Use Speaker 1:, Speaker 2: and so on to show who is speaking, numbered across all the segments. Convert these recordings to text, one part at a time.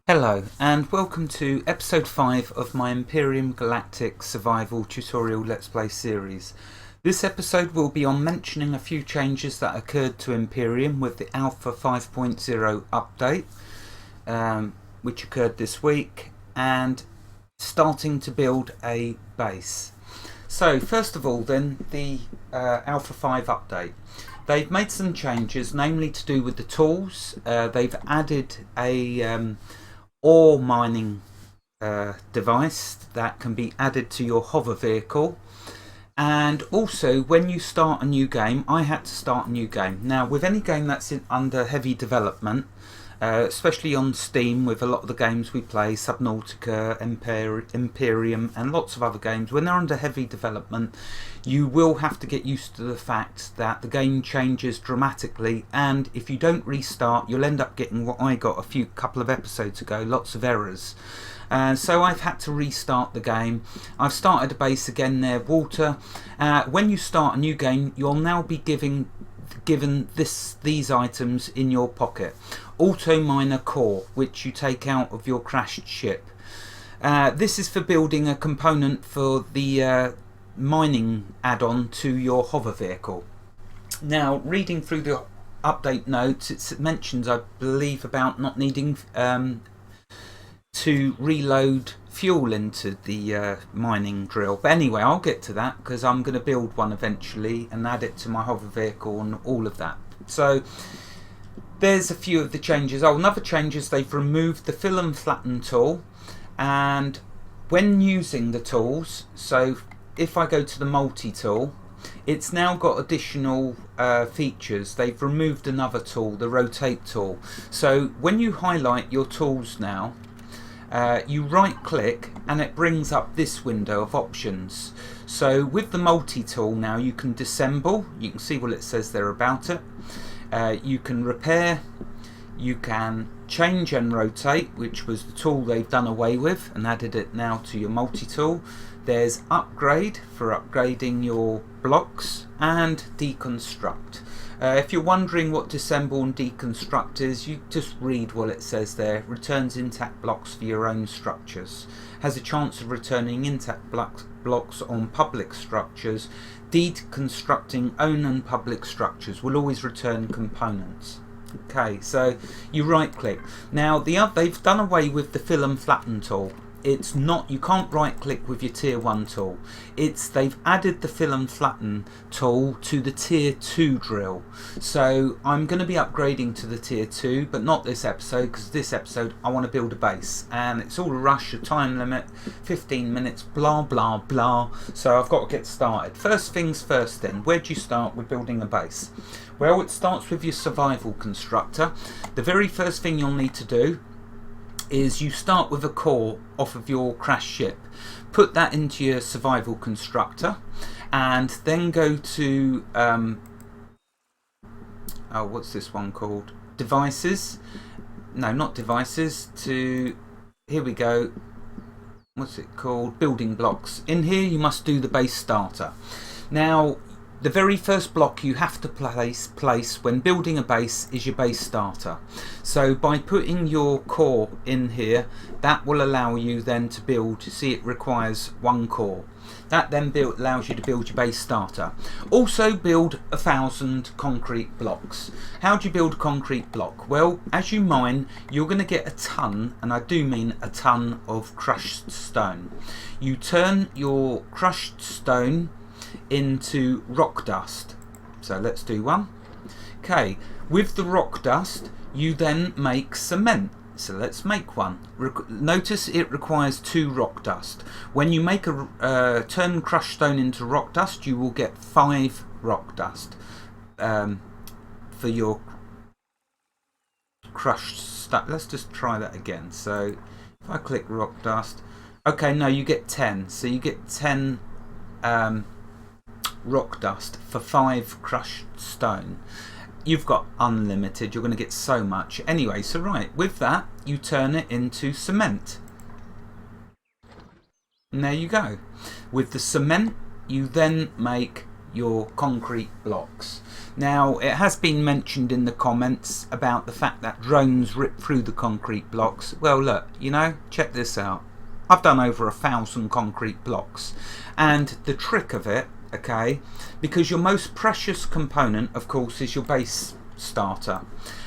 Speaker 1: Hello and welcome to episode 5 of my Empyrion Galactic Survival tutorial Let's Play series. This episode will be on mentioning a few changes that occurred to Empyrion with the Alpha 5.0 update, which occurred this week, and starting to build a base. So first of all then, the Alpha 5 update. They've made some changes, namely to do with the tools. They've added a ore mining device that can be added to your hover vehicle, and also when you start a new game, I had to start a new game. Now with any game that's under heavy development, especially on Steam with a lot of the games we play, Subnautica, Empyrion and lots of other games, when they're under heavy development you will have to get used to the fact that the game changes dramatically, and if you don't restart you'll end up getting what I got a couple of episodes ago, lots of errors. So I've had to restart the game. I've started a base again there, water. When you start a new game you'll now be given these items in your pocket. Auto miner core, which you take out of your crashed ship. This is for building a component for the mining add-on to your hover vehicle. Now reading through the update notes, it mentions, I believe, about not needing to reload fuel into the mining drill. But anyway, I'll get to that because I'm going to build one eventually and add it to my hover vehicle and all of that. So there's a few of the changes. Oh, another change is they've removed the fill and flatten tool, and when using the tools, so if I go to the multi-tool, it's now got additional features. They've removed another tool, the rotate tool. So when you highlight your tools now, you right click and it brings up this window of options. So with the multi-tool now you can disassemble, you can see what it says there about it. You can repair, you can change and rotate, which was the tool they've done away with and added it now to your multi-tool. There's upgrade for upgrading your blocks, and deconstruct. If you're wondering what disassemble and deconstruct is, you just read what it says there. Returns intact blocks for your own structures. Has a chance of returning intact blocks on public structures. Deconstructing own and public structures will always return components. Okay, so you right click. Now they've done away with the fill and flatten tool. It's not, you can't right click with your tier 1 tool. They've added the fill and flatten tool to the tier 2 drill. So I'm going to be upgrading to the tier 2, but not this episode, because this episode I want to build a base and it's all a rush, a time limit, 15 minutes, blah blah blah. So I've got to get started. First things first then, where do you start with building a base? Well, it starts with your survival constructor. The very first thing you'll need to do is you start with a core off of your crashed ship, put that into your survival constructor, and then go to what's this one called? Devices. No, not devices. Here we go. What's it called? Building blocks. In here you must do the base starter. Now the very first block you have to place when building a base is your base starter. So by putting your core in here, that will allow you then to build. See, it requires 1 core. That then allows you to build your base starter. Also build 1,000 concrete blocks. How do you build a concrete block? Well, as you mine, you're going to get a ton, and I do mean a ton, of crushed stone. You turn your crushed stone into rock dust. So let's do one. Okay, with the rock dust you then make cement. So let's make one. Notice it requires 2 rock dust. When you make turn crushed stone into rock dust, you will get 5 rock dust for your crushed stuff. Let's just try that again. So if I click rock dust, okay, no, you get 10. So you get 10 rock dust for 5 crushed stone. You've got unlimited, you're going to get so much. Anyway, so right, with that you turn it into cement. And there you go. With the cement you then make your concrete blocks. Now, it has been mentioned in the comments about the fact that drones rip through the concrete blocks. Well, look, you know, check this out. I've done over 1,000 concrete blocks, and the trick of it, okay, because your most precious component, of course, is your base starter,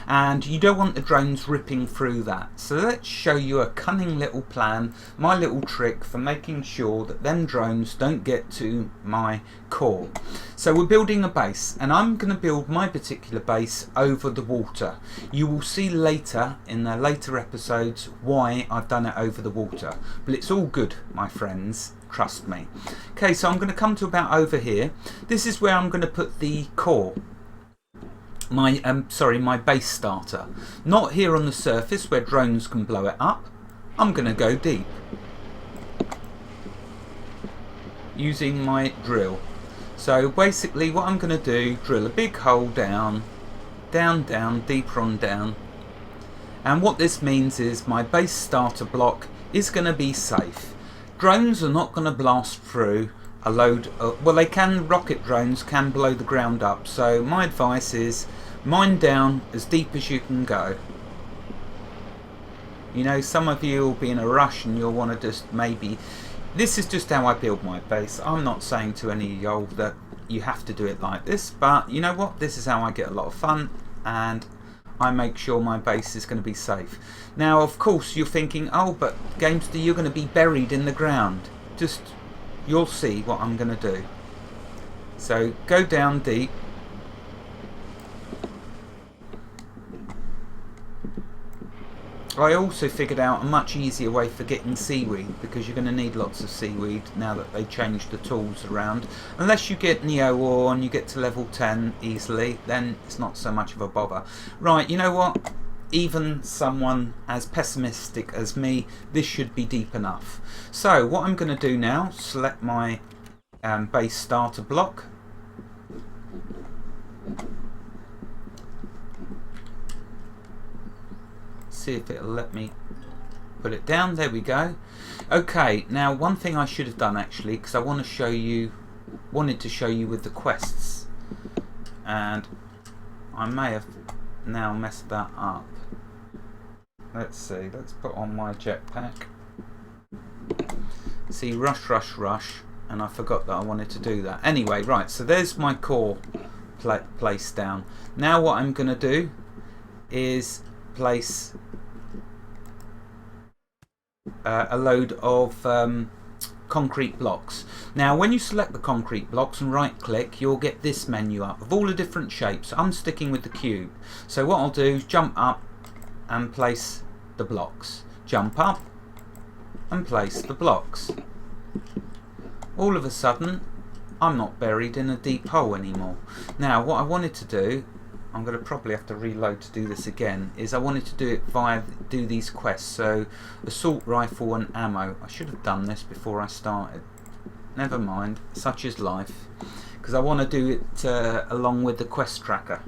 Speaker 1: and you don't want the drones ripping through that. So let's show you a cunning little plan, my little trick for making sure that them drones don't get to my core. So we're building a base, and I'm going to build my particular base over the water. You will see later in the later episodes why I've done it over the water, but it's all good, my friends, trust me. Okay, so I'm going to come to about over here. This is where I'm going to put the core, my base starter. Not here on the surface where drones can blow it up. I'm going to go deep using my drill. So basically what I'm going to do, drill a big hole down, down, deeper on down, and what this means is my base starter block is going to be safe. Drones are not going to blast through a load of, well, they can, rocket drones can blow the ground up, so my advice is mine down as deep as you can go. You know, some of you will be in a rush and you'll want to just maybe, this is just how I build my base. I'm not saying to any of y'all that you have to do it like this, but you know what, this is how I get a lot of fun, and I make sure my base is going to be safe. Now of course you're thinking, oh, but Gamester, you're going to be buried in the ground. Just, you'll see what I'm going to do. So go down deep. I also figured out a much easier way for getting seaweed, because you're going to need lots of seaweed now that they changed the tools around. Unless you get Neo Ore and you get to level 10 easily, then it's not so much of a bother. Right, you know what? Even someone as pessimistic as me, this should be deep enough. So what I'm going to do now, select my base starter block. See if it'll let me put it down. There we go. Okay, now one thing I should have done actually, because I wanted to show you with the quests, and I may have now messed that up. Let's see, let's put on my jetpack. See, rush, and I forgot that I wanted to do that. Anyway, right, so there's my core placed down. Now what I'm going to do is place a load of concrete blocks. Now when you select the concrete blocks and right click, you'll get this menu up of all the different shapes. I'm sticking with the cube, so what I'll do is jump up and place the blocks, jump up and place the blocks. All of a sudden I'm not buried in a deep hole anymore. Now what I wanted to do, I'm going to probably have to reload to do this again, is I wanted to do it via do these quests. So assault rifle and ammo. I should have done this before I started. Never mind, such is life, because I want to do it along with the quest tracker.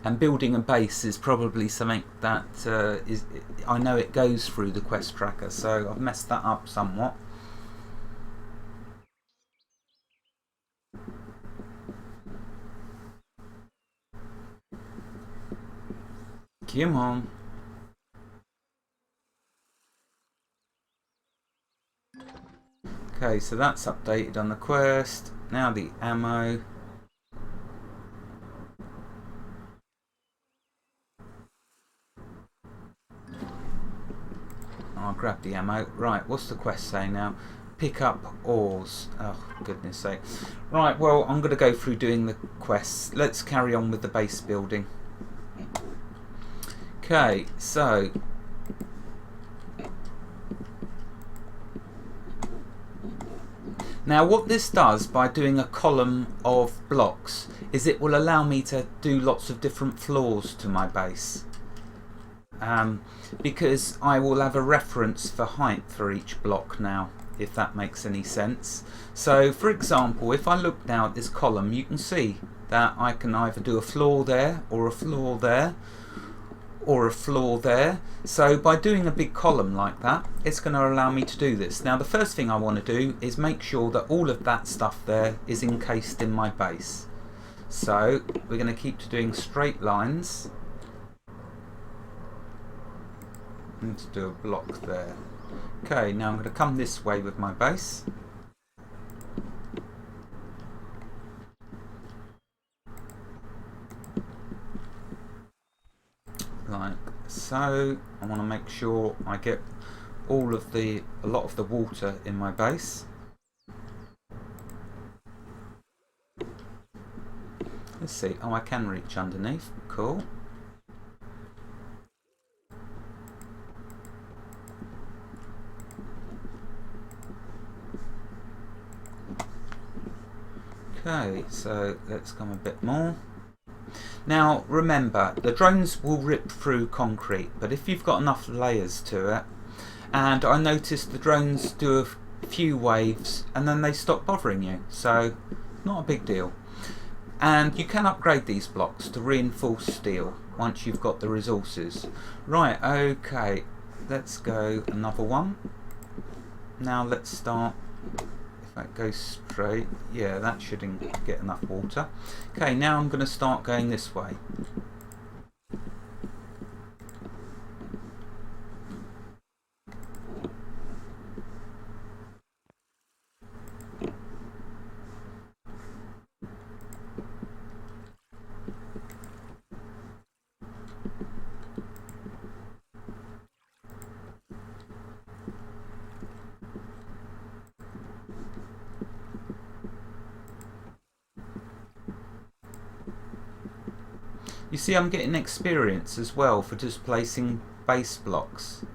Speaker 1: And building a base is probably something that I know it goes through the quest tracker, so I've messed that up somewhat. Come on. Okay, so that's updated on the quest. Now the ammo. I'll grab the ammo. Right, what's the quest saying now? Pick up ores. Oh, goodness sake. Right, well, I'm going to go through doing the quests. Let's carry on with the base building. Okay, so now what this does by doing a column of blocks is it will allow me to do lots of different floors to my base, because I will have a reference for height for each block now, if that makes any sense. So for example, if I look now at this column, you can see that I can either do a floor there or a floor there, or a floor there. So by doing a big column like that, it's going to allow me to do this. Now the first thing I want to do is make sure that all of that stuff there is encased in my base. So we're going to keep doing straight lines. Need to do a block there. Okay, now I'm going to come this way with my base. Like so. I want to make sure I get a lot of the water in my base. Let's see. Oh, I can reach underneath. Cool. Okay, so let's come a bit more. Now remember, the drones will rip through concrete, but if you've got enough layers to it, and I noticed the drones do a few waves and then they stop bothering you, so not a big deal. And you can upgrade these blocks to reinforced steel once you've got the resources. Right, okay, let's go another one. Now let's start. If that goes straight, yeah, that should get enough water. Okay, now I'm going to start going this way. You see, I'm getting experience as well for just placing base blocks.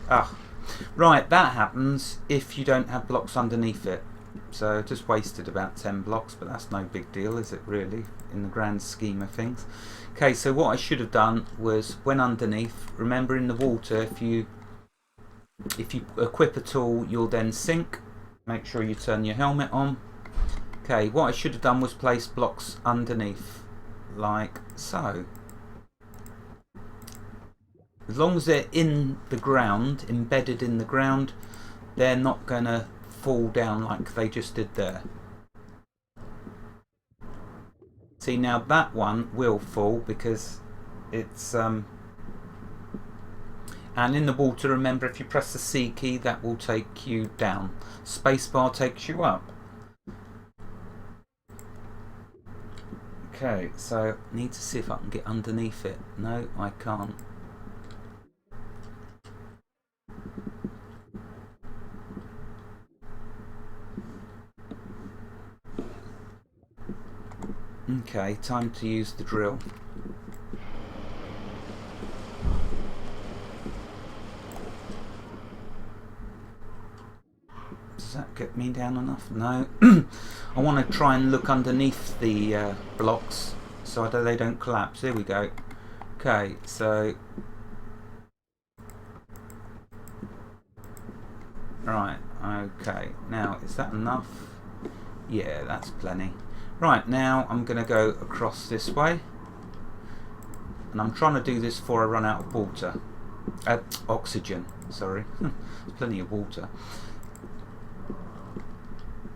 Speaker 1: Ah, right, that happens if you don't have blocks underneath it. So just wasted about 10 blocks, but that's no big deal, is it really, in the grand scheme of things? Okay, so what I should have done was, when underneath, remember in the water, if you equip a tool, you'll then sink. Make sure you turn your helmet on. Okay, what I should have done was place blocks underneath, like so. As long as they're in the ground, embedded in the ground, they're not going to fall down like they just did there. See, now that one will fall because it's... and in the water, remember, if you press the C key, that will take you down. Spacebar takes you up. Okay, so I need to see if I can get underneath it. No, I can't. Okay, time to use the drill. Does that get me down enough? No. I want to try and look underneath the blocks so that they don't collapse. Here we go. Okay, so... Right, okay. Now, is that enough? Yeah, that's plenty. Right, now I'm going to go across this way. And I'm trying to do this before I run out of water. Oxygen, sorry. There's plenty of water.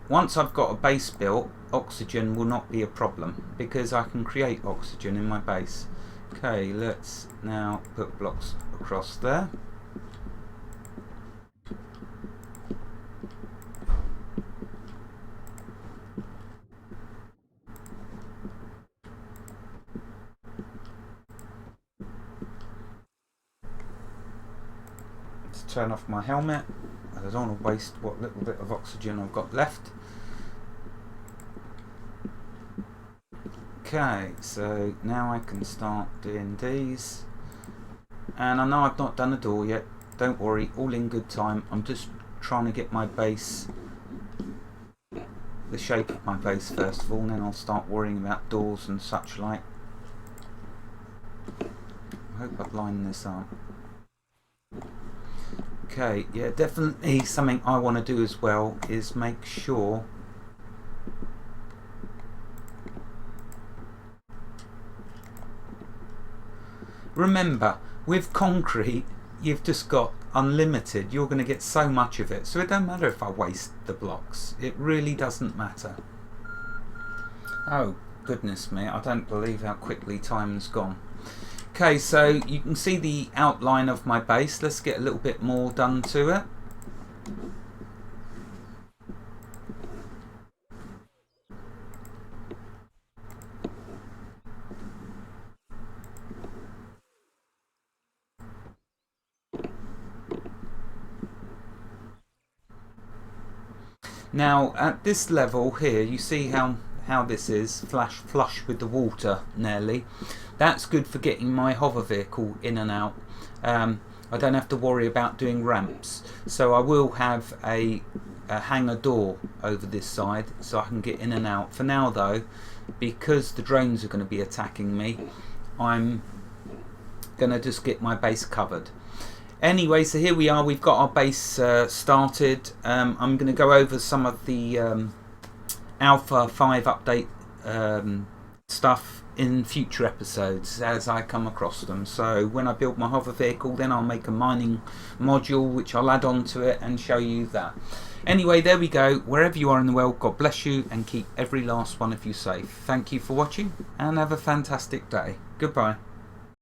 Speaker 1: Once I've got a base built, oxygen will not be a problem because I can create oxygen in my base. Okay, let's now put blocks across there. Let's turn off my helmet. I don't want to waste what little bit of oxygen I've got left. Okay, so now I can start doing these. And I know I've not done a door yet. Don't worry, all in good time. I'm just trying to get my base, the shape of my base first of all, and then I'll start worrying about doors and such like. I hope I've lined this up. Okay, yeah, definitely something I want to do as well is make sure remember, with concrete, you've just got unlimited. You're going to get so much of it, so it don't matter if I waste the blocks. It really doesn't matter. Oh goodness me, I don't believe how quickly time's gone. Okay, so you can see the outline of my base. Let's get a little bit more done to it. Now at this level here, you see how this is flush with the water nearly. That's good for getting my hover vehicle in and out. I don't have to worry about doing ramps, so I will have a hangar door over this side so I can get in and out. For now though, because the drones are going to be attacking me, I'm going to just get my base covered. Anyway, so here we are, we've got our base started. I'm going to go over some of the Alpha 5 update stuff in future episodes as I come across them. So when I build my hover vehicle, then I'll make a mining module which I'll add on to it and show you that. Anyway, there we go. Wherever you are in the world, God bless you and keep every last one of you safe. Thank you for watching and have a fantastic day. Goodbye.